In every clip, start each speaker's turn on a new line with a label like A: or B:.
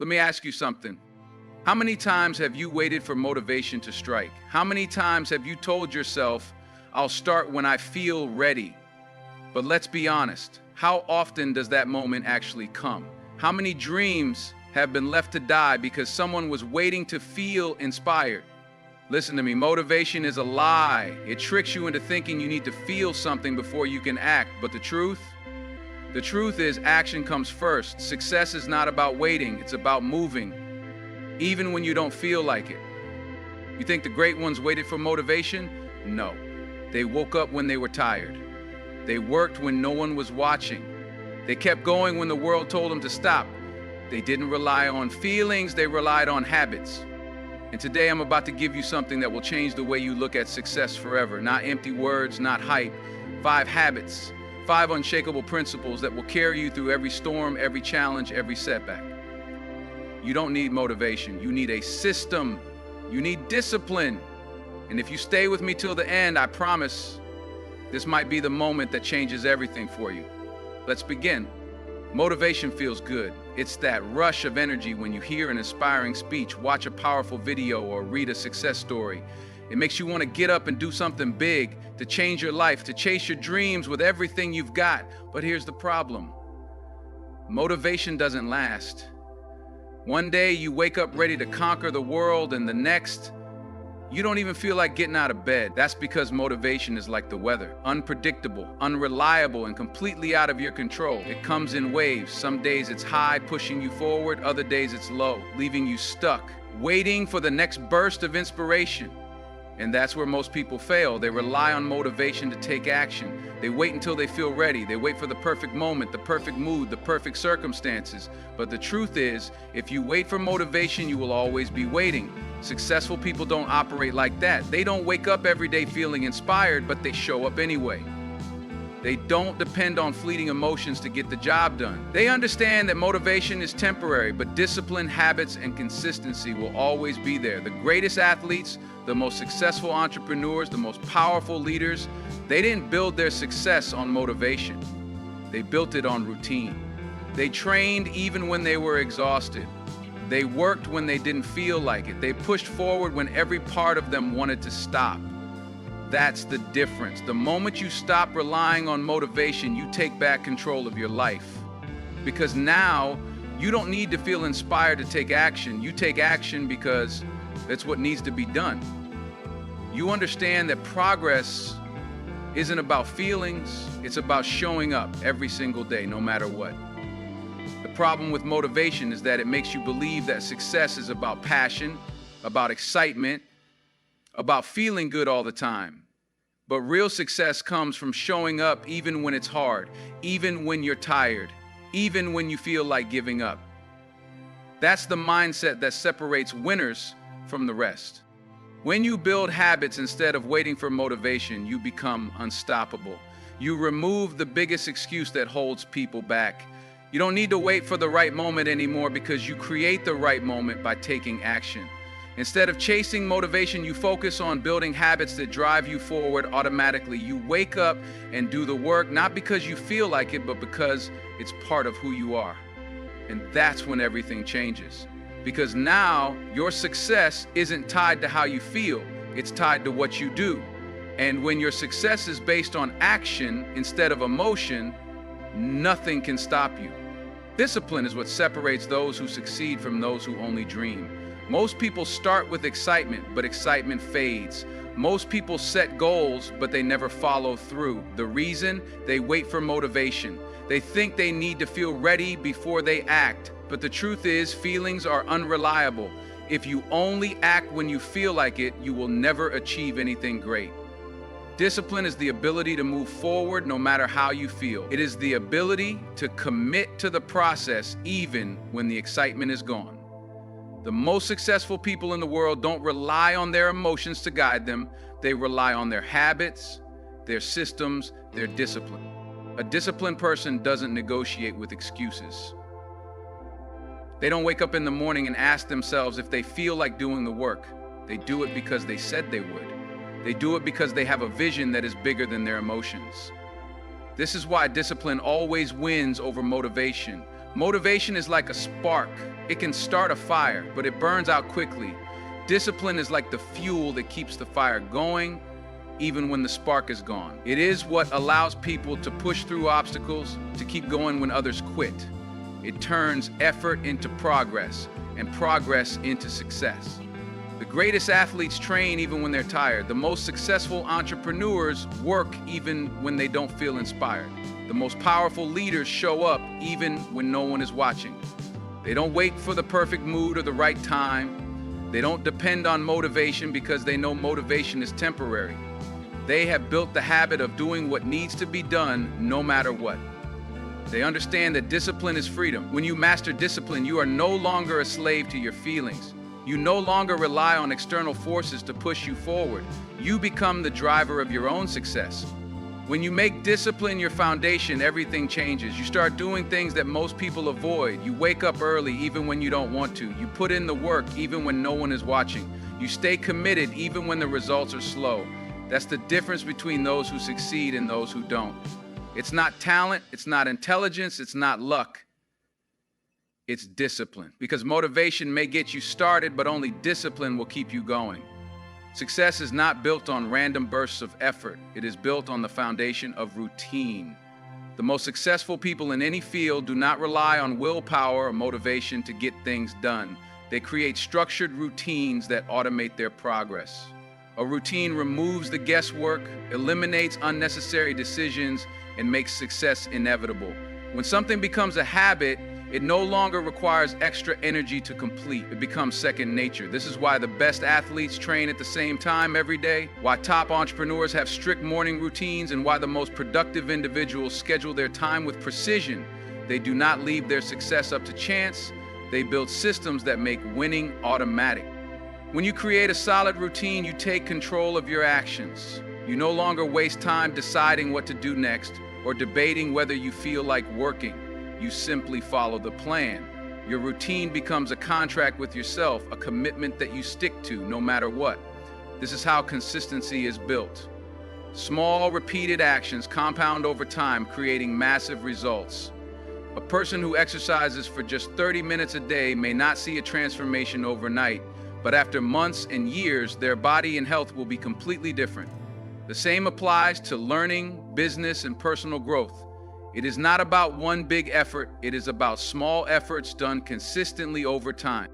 A: Let me ask you something. How many times have you waited for motivation to strike? How many times have you told yourself, I'll start when I feel ready? But let's be honest, how often does that moment actually come? How many dreams have been left to die because someone was waiting to feel inspired? Listen to me, motivation is a lie. It tricks you into thinking you need to feel something before you can act. But the truth is action comes first. Success is not about waiting, it's about moving, even when you don't feel like it. You think the great ones waited for motivation? No. They woke up when they were tired. They worked when no one was watching. They kept going when the world told them to stop. They didn't rely on feelings, they relied on habits. And today I'm about to give you something that will change the way you look at success forever. Not empty words, not hype. 5 habits, 5 unshakable principles that will carry you through every storm, every challenge, every setback. You don't need motivation. You need a system. You need discipline. And if you stay with me till the end, I promise this might be the moment that changes everything for you. Let's begin. Motivation feels good. It's that rush of energy when you hear an inspiring speech, watch a powerful video, or read a success story. It makes you want to get up and do something big, to change your life, to chase your dreams with everything you've got. But here's the problem. Motivation doesn't last. One day you wake up ready to conquer the world, and the next, you don't even feel like getting out of bed. That's because motivation is like the weather, unpredictable, unreliable, and completely out of your control. It comes in waves. Some days it's high, pushing you forward. Other days it's low, leaving you stuck, waiting for the next burst of inspiration. And that's where most people fail. They rely on motivation to take action. They wait until they feel ready. They wait for the perfect moment, the perfect mood, the perfect circumstances. But the truth is, if you wait for motivation, you will always be waiting. Successful people don't operate like that. They don't wake up every day feeling inspired, but they show up anyway. They don't depend on fleeting emotions to get the job done. They understand that motivation is temporary, but discipline, habits, and consistency will always be there. The greatest athletes, the most successful entrepreneurs, the most powerful leaders, they didn't build their success on motivation. They built it on routine. They trained even when they were exhausted. They worked when they didn't feel like it. They pushed forward when every part of them wanted to stop. That's the difference. The moment you stop relying on motivation, you take back control of your life. Because now, you don't need to feel inspired to take action. You take action because that's what needs to be done. You understand that progress isn't about feelings, it's about showing up every single day, no matter what. The problem with motivation is that it makes you believe that success is about passion, about excitement, about feeling good all the time. But real success comes from showing up even when it's hard, even when you're tired, even when you feel like giving up. That's the mindset that separates winners from the rest. When you build habits instead of waiting for motivation, you become unstoppable. You remove the biggest excuse that holds people back. You don't need to wait for the right moment anymore because you create the right moment by taking action. Instead of chasing motivation, you focus on building habits that drive you forward automatically. You wake up and do the work, not because you feel like it, but because it's part of who you are. And that's when everything changes. Because now your success isn't tied to how you feel, it's tied to what you do. And when your success is based on action instead of emotion, nothing can stop you. Discipline is what separates those who succeed from those who only dream. Most people start with excitement, but excitement fades. Most people set goals, but they never follow through. The reason? They wait for motivation. They think they need to feel ready before they act. But the truth is, feelings are unreliable. If you only act when you feel like it, you will never achieve anything great. Discipline is the ability to move forward no matter how you feel. It is the ability to commit to the process even when the excitement is gone. The most successful people in the world don't rely on their emotions to guide them. They rely on their habits, their systems, their discipline. A disciplined person doesn't negotiate with excuses. They don't wake up in the morning and ask themselves if they feel like doing the work. They do it because they said they would. They do it because they have a vision that is bigger than their emotions. This is why discipline always wins over motivation. Motivation is like a spark. It can start a fire, but it burns out quickly. Discipline is like the fuel that keeps the fire going, even when the spark is gone. It is what allows people to push through obstacles, to keep going when others quit. It turns effort into progress, and progress into success. The greatest athletes train even when they're tired. The most successful entrepreneurs work even when they don't feel inspired. The most powerful leaders show up even when no one is watching. They don't wait for the perfect mood or the right time. They don't depend on motivation because they know motivation is temporary. They have built the habit of doing what needs to be done no matter what. They understand that discipline is freedom. When you master discipline, you are no longer a slave to your feelings. You no longer rely on external forces to push you forward. You become the driver of your own success. When you make discipline your foundation, everything changes. You start doing things that most people avoid. You wake up early even when you don't want to. You put in the work even when no one is watching. You stay committed even when the results are slow. That's the difference between those who succeed and those who don't. It's not talent, it's not intelligence, it's not luck. It's discipline. Because motivation may get you started, but only discipline will keep you going. Success is not built on random bursts of effort. It is built on the foundation of routine. The most successful people in any field do not rely on willpower or motivation to get things done. They create structured routines that automate their progress. A routine removes the guesswork, eliminates unnecessary decisions, and makes success inevitable. When something becomes a habit, it no longer requires extra energy to complete. It becomes second nature. This is why the best athletes train at the same time every day, why top entrepreneurs have strict morning routines, and why the most productive individuals schedule their time with precision. They do not leave their success up to chance. They build systems that make winning automatic. When you create a solid routine, you take control of your actions. You no longer waste time deciding what to do next or debating whether you feel like working. You simply follow the plan. Your routine becomes a contract with yourself, a commitment that you stick to no matter what. This is how consistency is built. Small, repeated actions compound over time, creating massive results. A person who exercises for just 30 minutes a day may not see a transformation overnight, but after months and years, their body and health will be completely different. The same applies to learning, business, and personal growth. It is not about one big effort, it is about small efforts done consistently over time.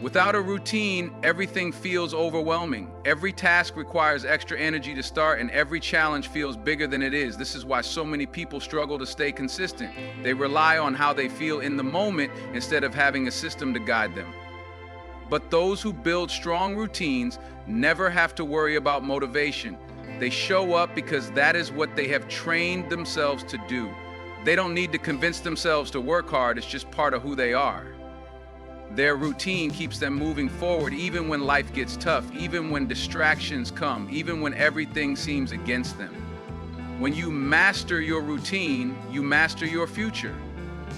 A: Without a routine, everything feels overwhelming. Every task requires extra energy to start, and every challenge feels bigger than it is. This is why so many people struggle to stay consistent. They rely on how they feel in the moment instead of having a system to guide them. But those who build strong routines never have to worry about motivation. They show up because that is what they have trained themselves to do. They don't need to convince themselves to work hard, it's just part of who they are. Their routine keeps them moving forward even when life gets tough, even when distractions come, even when everything seems against them. When you master your routine, you master your future.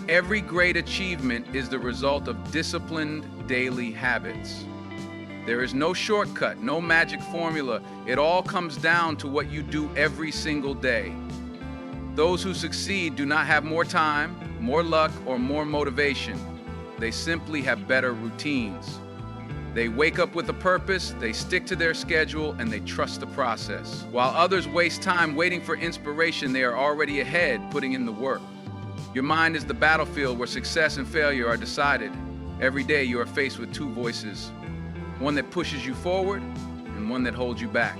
A: Every great achievement is the result of disciplined daily habits. There is no shortcut, no magic formula. It all comes down to what you do every single day. Those who succeed do not have more time, more luck, or more motivation. They simply have better routines. They wake up with a purpose, they stick to their schedule, and they trust the process. While others waste time waiting for inspiration, they are already ahead, putting in the work. Your mind is the battlefield where success and failure are decided. Every day you are faced with two voices, one that pushes you forward and one that holds you back.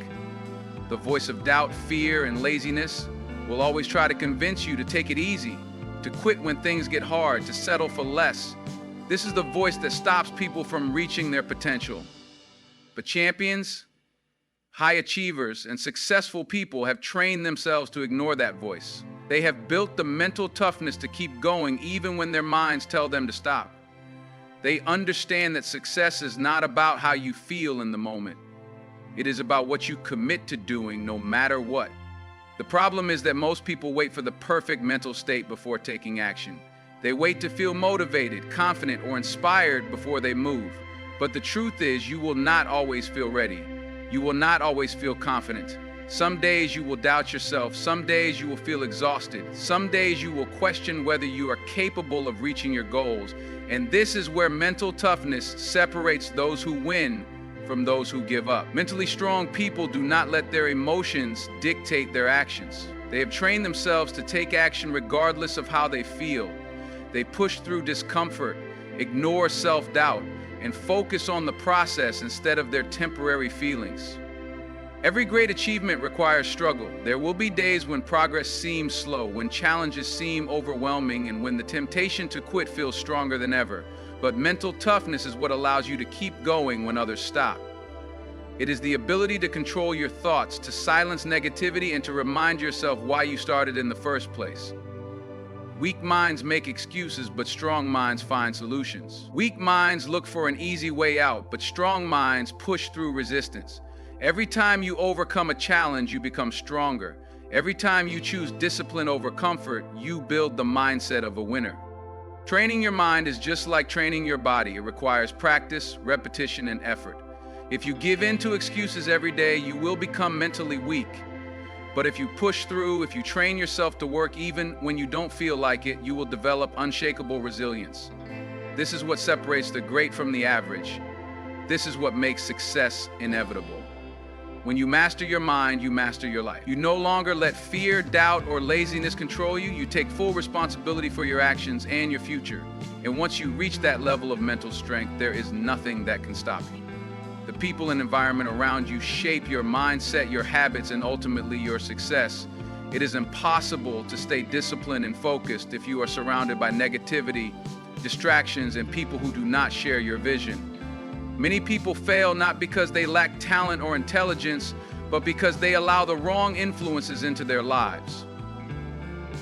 A: The voice of doubt, fear, and laziness will always try to convince you to take it easy, to quit when things get hard, to settle for less. This is the voice that stops people from reaching their potential. But champions, high achievers, and successful people have trained themselves to ignore that voice. They have built the mental toughness to keep going even when their minds tell them to stop. They understand that success is not about how you feel in the moment. It is about what you commit to doing no matter what. The problem is that most people wait for the perfect mental state before taking action. They wait to feel motivated, confident, or inspired before they move. But the truth is, you will not always feel ready. You will not always feel confident. Some days you will doubt yourself. Some days you will feel exhausted. Some days you will question whether you are capable of reaching your goals. And this is where mental toughness separates those who win from those who give up. Mentally strong people do not let their emotions dictate their actions. They have trained themselves to take action regardless of how they feel. They push through discomfort, ignore self-doubt, and focus on the process instead of their temporary feelings. Every great achievement requires struggle. There will be days when progress seems slow, when challenges seem overwhelming, and when the temptation to quit feels stronger than ever. But mental toughness is what allows you to keep going when others stop. It is the ability to control your thoughts, to silence negativity, and to remind yourself why you started in the first place. Weak minds make excuses, but strong minds find solutions. Weak minds look for an easy way out, but strong minds push through resistance. Every time you overcome a challenge, you become stronger. Every time you choose discipline over comfort, you build the mindset of a winner. Training your mind is just like training your body. It requires practice, repetition, and effort. If you give in to excuses every day, you will become mentally weak. But if you push through, if you train yourself to work even when you don't feel like it, you will develop unshakable resilience. This is what separates the great from the average. This is what makes success inevitable. When you master your mind, you master your life. You no longer let fear, doubt, or laziness control you. You take full responsibility for your actions and your future. And once you reach that level of mental strength, there is nothing that can stop you. The people and environment around you shape your mindset, your habits, and ultimately your success. It is impossible to stay disciplined and focused if you are surrounded by negativity, distractions, and people who do not share your vision. Many people fail not because they lack talent or intelligence, but because they allow the wrong influences into their lives.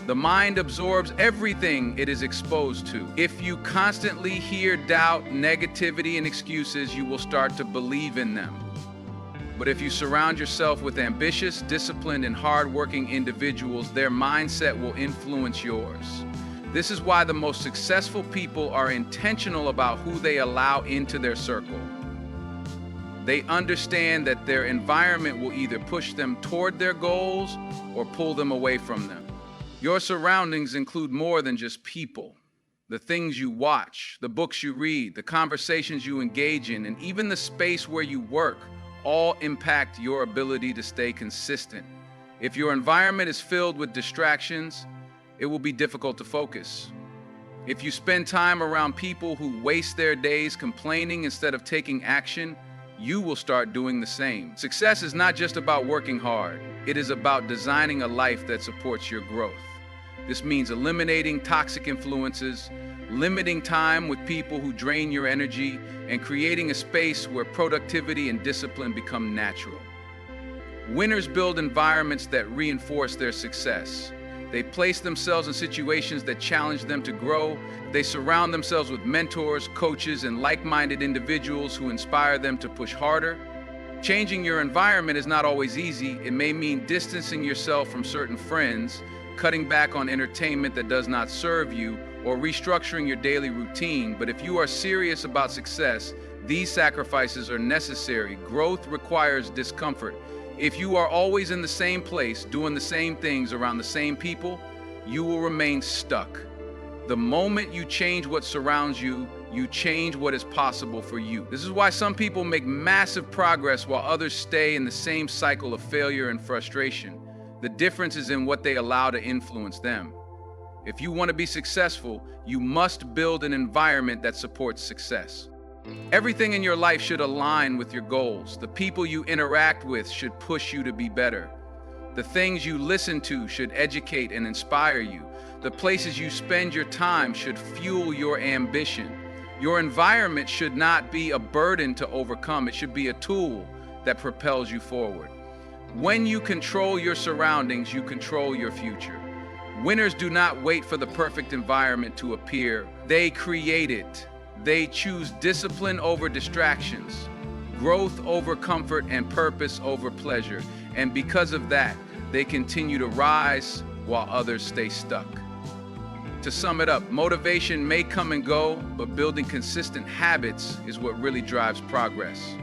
A: The mind absorbs everything it is exposed to. If you constantly hear doubt, negativity, and excuses, you will start to believe in them. But if you surround yourself with ambitious, disciplined, and hardworking individuals, their mindset will influence yours. This is why the most successful people are intentional about who they allow into their circle. They understand that their environment will either push them toward their goals or pull them away from them. Your surroundings include more than just people. The things you watch, the books you read, the conversations you engage in, and even the space where you work all impact your ability to stay consistent. If your environment is filled with distractions, it will be difficult to focus. If you spend time around people who waste their days complaining instead of taking action, you will start doing the same. Success is not just about working hard. It is about designing a life that supports your growth. This means eliminating toxic influences, limiting time with people who drain your energy, and creating a space where productivity and discipline become natural. Winners build environments that reinforce their success. They place themselves in situations that challenge them to grow. They surround themselves with mentors, coaches, and like-minded individuals who inspire them to push harder. Changing your environment is not always easy. It may mean distancing yourself from certain friends, cutting back on entertainment that does not serve you, or restructuring your daily routine. But if you are serious about success, these sacrifices are necessary. Growth requires discomfort. If you are always in the same place, doing the same things around the same people, you will remain stuck. The moment you change what surrounds you, you change what is possible for you. This is why some people make massive progress while others stay in the same cycle of failure and frustration. The difference is in what they allow to influence them. If you want to be successful, you must build an environment that supports success. Everything in your life should align with your goals. The people you interact with should push you to be better. The things you listen to should educate and inspire you. The places you spend your time should fuel your ambition. Your environment should not be a burden to overcome. It should be a tool that propels you forward. When you control your surroundings, you control your future. Winners do not wait for the perfect environment to appear. They create it. They choose discipline over distractions, growth over comfort, and purpose over pleasure. And because of that, they continue to rise while others stay stuck. To sum it up, motivation may come and go, but building consistent habits is what really drives progress.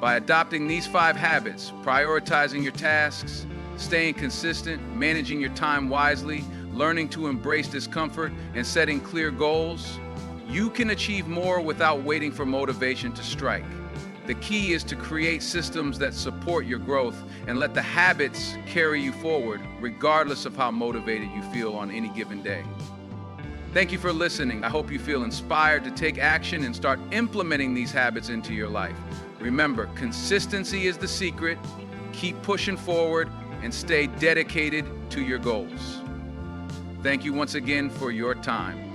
A: By adopting these 5 habits, prioritizing your tasks, staying consistent, managing your time wisely, learning to embrace discomfort, and setting clear goals, you can achieve more without waiting for motivation to strike. The key is to create systems that support your growth and let the habits carry you forward, regardless of how motivated you feel on any given day. Thank you for listening. I hope you feel inspired to take action and start implementing these habits into your life. Remember, consistency is the secret. Keep pushing forward and stay dedicated to your goals. Thank you once again for your time.